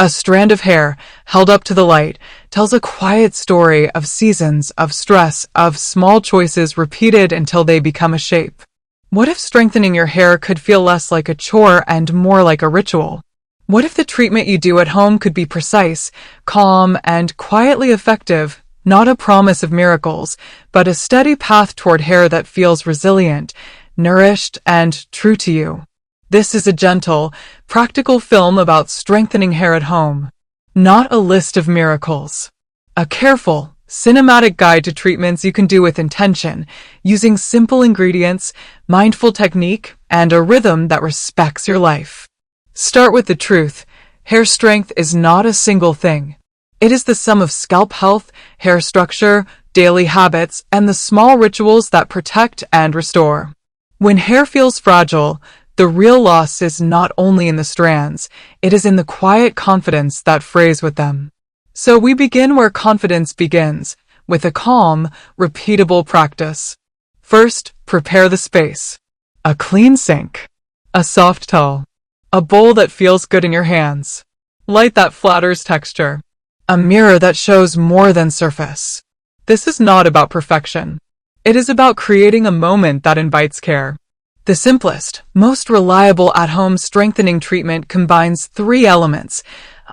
A strand of hair, held up to the light, tells a quiet story of seasons, of stress, of small choices repeated until they become a shape. What if strengthening your hair could feel less like a chore and more like a ritual? What if the treatment you do at home could be precise, calm, and quietly effective, not a promise of miracles, but a steady path toward hair that feels resilient, nourished, and true to you? This is a gentle, practical film about strengthening hair at home, not a list of miracles. A careful, cinematic guide to treatments you can do with intention, using simple ingredients, mindful technique, and a rhythm that respects your life. Start with the truth. Hair strength is not a single thing. It is the sum of scalp health, hair structure, daily habits, and the small rituals that protect and restore. When hair feels fragile, the real loss is not only in the strands, it is in the quiet confidence that frays with them. So we begin where confidence begins, with a calm, repeatable practice. First, prepare the space. A clean sink. A soft towel. A bowl that feels good in your hands. Light that flatters texture. A mirror that shows more than surface. This is not about perfection. It is about creating a moment that invites care. The simplest, most reliable at-home strengthening treatment combines three elements: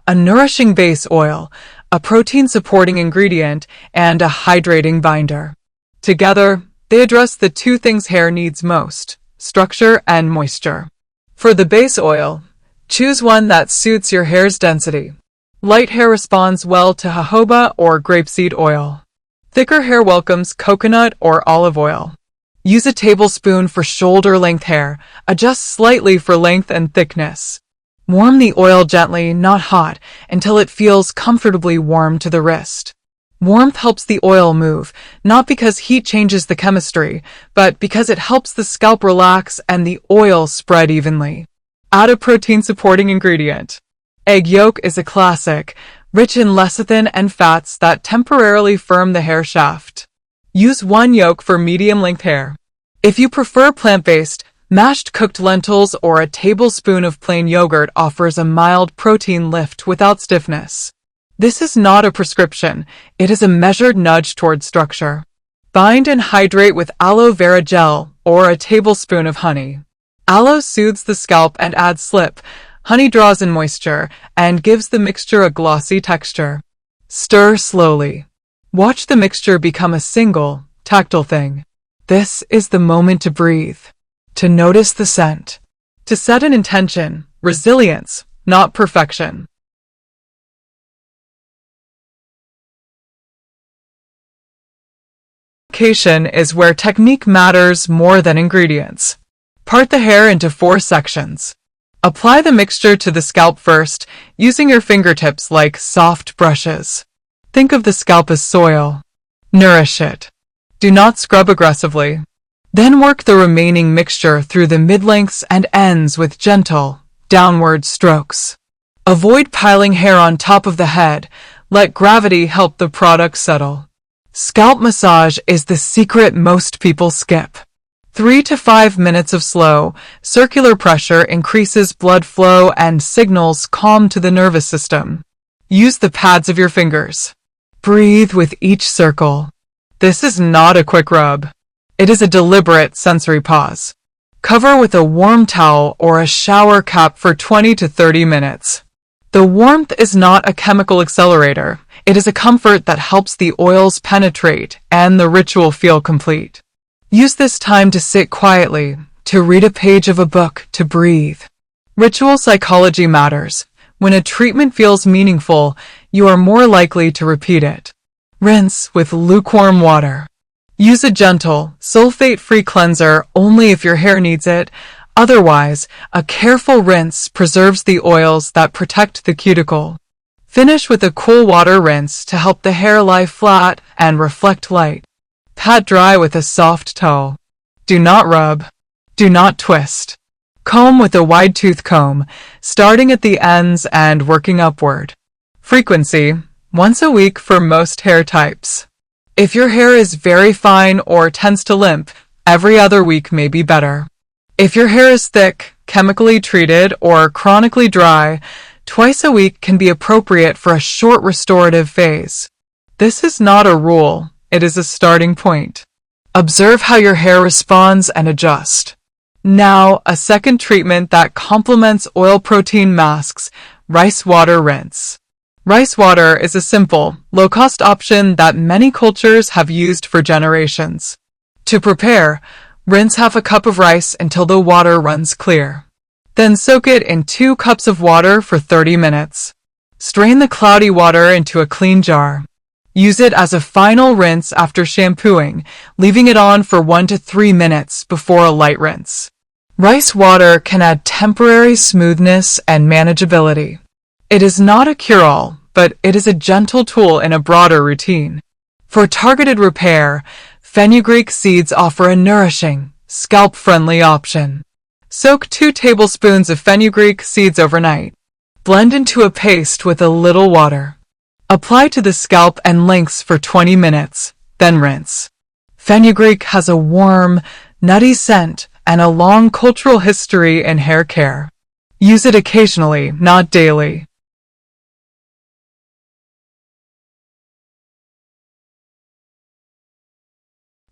a nourishing base oil, a protein-supporting ingredient, and a hydrating binder. Together, they address the two things hair needs most: structure and moisture. For the base oil, choose one that suits your hair's density. Light hair responds well to jojoba or grapeseed oil. Thicker hair welcomes coconut or olive oil. Use a tablespoon for shoulder-length hair. Adjust slightly for length and thickness. Warm the oil gently, not hot, until it feels comfortably warm to the wrist. Warmth helps the oil move, not because heat changes the chemistry, but because it helps the scalp relax and the oil spread evenly. Add a protein-supporting ingredient. Egg yolk is a classic, rich in lecithin and fats that temporarily firm the hair shaft. Use 1 yolk for medium-length hair. If you prefer plant-based, mashed cooked lentils or a tablespoon of plain yogurt offers a mild protein lift without stiffness. This is not a prescription, it is a measured nudge toward structure. Bind and hydrate with aloe vera gel or a tablespoon of honey. Aloe soothes the scalp and adds slip. Honey draws in moisture and gives the mixture a glossy texture. Stir slowly. Watch the mixture become a single, tactile thing. This is the moment to breathe, to notice the scent, to set an intention, resilience, not perfection. Application is where technique matters more than ingredients. Part the hair into 4 sections. Apply the mixture to the scalp first, using your fingertips like soft brushes. Think of the scalp as soil. Nourish it. Do not scrub aggressively. Then work the remaining mixture through the mid-lengths and ends with gentle, downward strokes. Avoid piling hair on top of the head. Let gravity help the product settle. Scalp massage is the secret most people skip. 3 to 5 minutes of slow, circular pressure increases blood flow and signals calm to the nervous system. Use the pads of your fingers. Breathe with each circle. This is not a quick rub. It is a deliberate sensory pause. Cover with a warm towel or a shower cap for 20 to 30 minutes. The warmth is not a chemical accelerator. It is a comfort that helps the oils penetrate and the ritual feel complete. Use this time to sit quietly, to read a page of a book, to breathe. Ritual psychology matters. When a treatment feels meaningful, you are more likely to repeat it. Rinse with lukewarm water. Use a gentle, sulfate-free cleanser only if your hair needs it. Otherwise, a careful rinse preserves the oils that protect the cuticle. Finish with a cool water rinse to help the hair lie flat and reflect light. Pat dry with a soft towel. Do not rub. Do not twist. Comb with a wide tooth comb, starting at the ends and working upward. Frequency: once a week for most hair types. If your hair is very fine or tends to limp, every other week may be better. If your hair is thick, chemically treated, or chronically dry, Twice a week can be appropriate for a short restorative phase. This is not a rule, it is a starting point. Observe how your hair responds and adjust. Now, a second treatment that complements oil protein masks, rice water rinse. Rice water is a simple, low-cost option that many cultures have used for generations. To prepare, rinse half a cup of rice until the water runs clear. Then soak it in 2 cups of water for 30 minutes. Strain the cloudy water into a clean jar. Use it as a final rinse after shampooing, leaving it on for 1 to 3 minutes before a light rinse. Rice water can add temporary smoothness and manageability. It is not a cure-all, but it is a gentle tool in a broader routine. For targeted repair, fenugreek seeds offer a nourishing, scalp-friendly option. Soak 2 tablespoons of fenugreek seeds overnight. Blend into a paste with a little water. Apply to the scalp and lengths for 20 minutes, then rinse. Fenugreek has a warm, nutty scent and a long cultural history in hair care. Use it occasionally, not daily.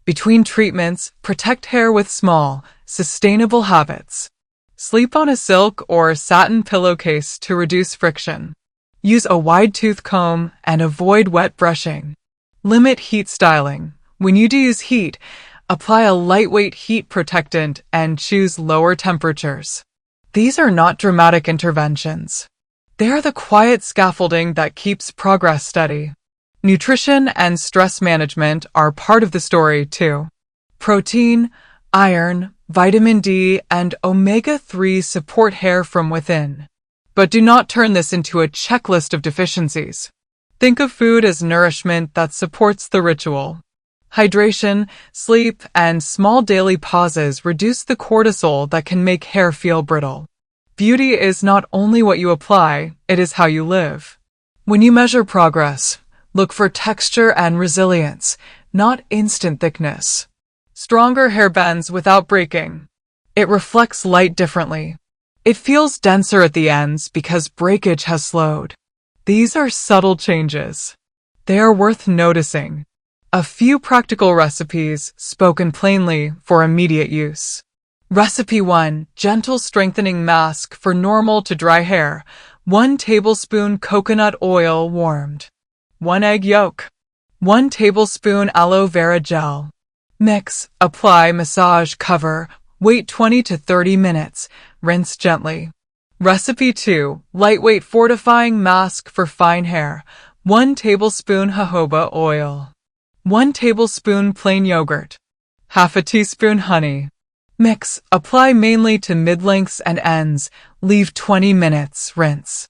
Between treatments, protect hair with small, sustainable habits. Sleep on a silk or satin pillowcase to reduce friction. Use a wide-tooth comb and avoid wet brushing. Limit heat styling. When you do use heat, apply a lightweight heat protectant and choose lower temperatures. These are not dramatic interventions. They are the quiet scaffolding that keeps progress steady. Nutrition and stress management are part of the story, too. Protein, iron, vitamin D, and omega-3 support hair from within. But do not turn this into a checklist of deficiencies. Think of food as nourishment that supports the ritual. Hydration, sleep, and small daily pauses reduce the cortisol that can make hair feel brittle. Beauty is not only what you apply, it is how you live. When you measure progress, look for texture and resilience, not instant thickness. Stronger hair bends without breaking. It reflects light differently. It feels denser at the ends because breakage has slowed. These are subtle changes. They are worth noticing. A few practical recipes, spoken plainly, for immediate use. Recipe 1. Gentle strengthening mask for normal to dry hair. 1 tablespoon coconut oil warmed. 1 egg yolk. 1 tablespoon aloe vera gel. Mix, apply, massage, cover, wait 20 to 30 minutes, rinse gently. Recipe 2. Lightweight fortifying mask for fine hair. 1 tablespoon jojoba oil. 1 tablespoon plain yogurt. Half a teaspoon honey. Mix, apply mainly to mid-lengths and ends, leave 20 minutes, rinse.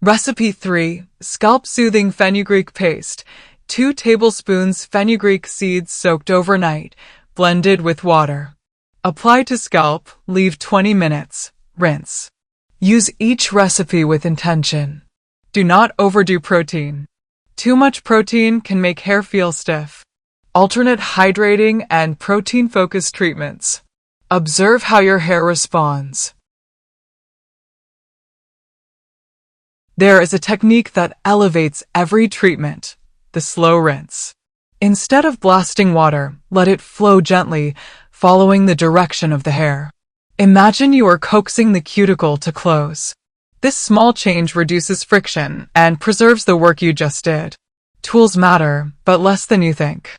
Recipe 3. Scalp soothing fenugreek paste. 2 tablespoons fenugreek seeds soaked overnight, blended with water. Apply to scalp, leave 20 minutes, rinse. Use each recipe with intention. Do not overdo protein. Too much protein can make hair feel stiff. Alternate hydrating and protein-focused treatments. Observe how your hair responds. There is a technique that elevates every treatment, the slow rinse. Instead of blasting water, let it flow gently, following the direction of the hair. Imagine you are coaxing the cuticle to close. This small change reduces friction and preserves the work you just did. Tools matter, but less than you think.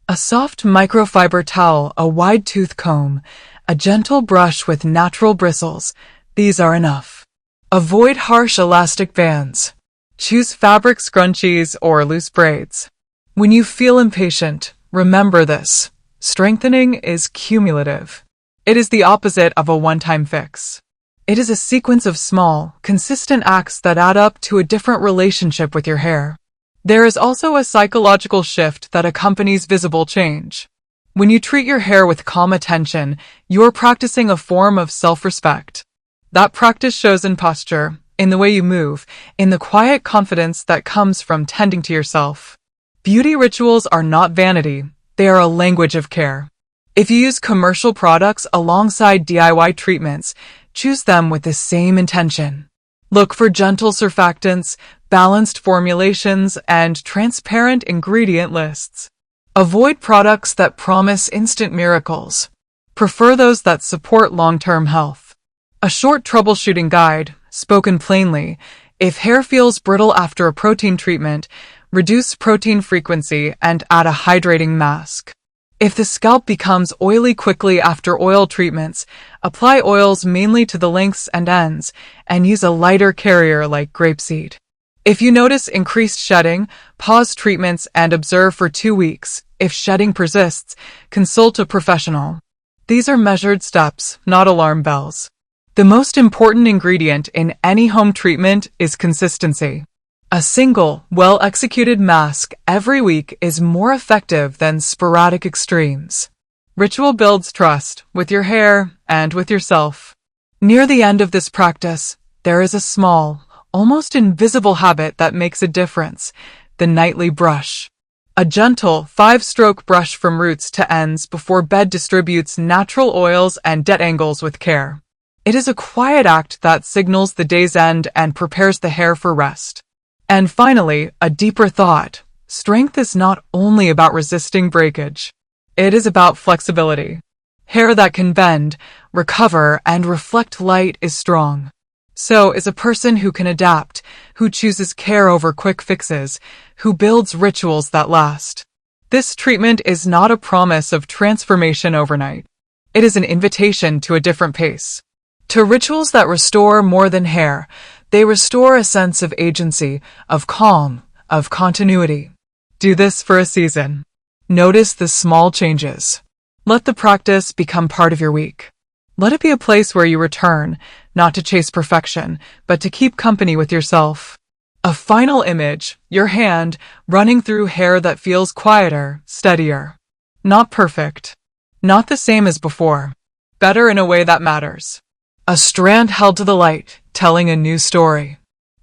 A soft microfiber towel, a wide-tooth comb, a gentle brush with natural bristles, these are enough. Avoid harsh elastic bands. Choose fabric scrunchies or loose braids. When you feel impatient, remember this. Strengthening is cumulative. It is the opposite of a one-time fix. It is a sequence of small, consistent acts that add up to a different relationship with your hair. There is also a psychological shift that accompanies visible change. When you treat your hair with calm attention, you are practicing a form of self-respect. That practice shows in posture, in the way you move, in the quiet confidence that comes from tending to yourself. Beauty rituals are not vanity, they are a language of care. If you use commercial products alongside DIY treatments, choose them with the same intention. Look for gentle surfactants, balanced formulations, and transparent ingredient lists. Avoid products that promise instant miracles. Prefer those that support long-term health. A short troubleshooting guide, spoken plainly. If hair feels brittle after a protein treatment, reduce protein frequency and add a hydrating mask. If the scalp becomes oily quickly after oil treatments, apply oils mainly to the lengths and ends, and use a lighter carrier like grapeseed. If you notice increased shedding, pause treatments and observe for 2 weeks. If shedding persists, consult a professional. These are measured steps, not alarm bells. The most important ingredient in any home treatment is consistency. A single, well-executed mask every week is more effective than sporadic extremes. Ritual builds trust with your hair and with yourself. Near the end of this practice, there is a small, almost invisible habit that makes a difference: the nightly brush. A gentle 5-stroke brush from roots to ends before bed distributes natural oils and dead angles with care. It is a quiet act that signals the day's end and prepares the hair for rest. And finally, a deeper thought. Strength is not only about resisting breakage. It is about flexibility. Hair that can bend, recover, and reflect light is strong. So is a person who can adapt, who chooses care over quick fixes, who builds rituals that last. This treatment is not a promise of transformation overnight. It is an invitation to a different pace. To rituals that restore more than hair. They restore a sense of agency, of calm, of continuity. Do this for a season. Notice the small changes. Let the practice become part of your week. Let it be a place where you return, not to chase perfection, but to keep company with yourself. A final image, your hand running through hair that feels quieter, steadier. Not perfect. Not the same as before. Better in a way that matters. A strand held to the light, telling a new story.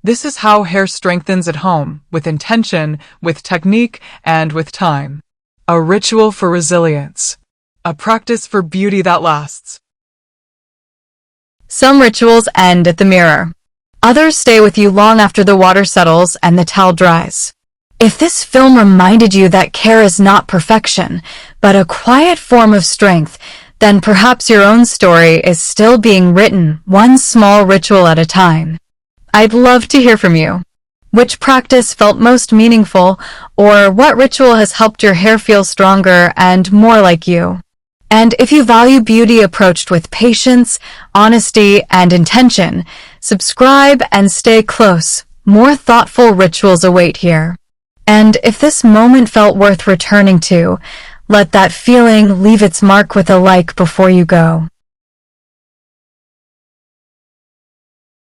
This is how hair strengthens at home, with intention, with technique, and with time. A ritual for resilience. A practice for beauty that lasts. Some rituals end at the mirror. Others stay with you long after the water settles and the towel dries. If this film reminded you that care is not perfection, but a quiet form of strength, then perhaps your own story is still being written, one small ritual at a time. I'd love to hear from you. Which practice felt most meaningful, or what ritual has helped your hair feel stronger and more like you? And if you value beauty approached with patience, honesty, and intention, subscribe and stay close. More thoughtful rituals await here. And if this moment felt worth returning to, let that feeling leave its mark with a like before you go.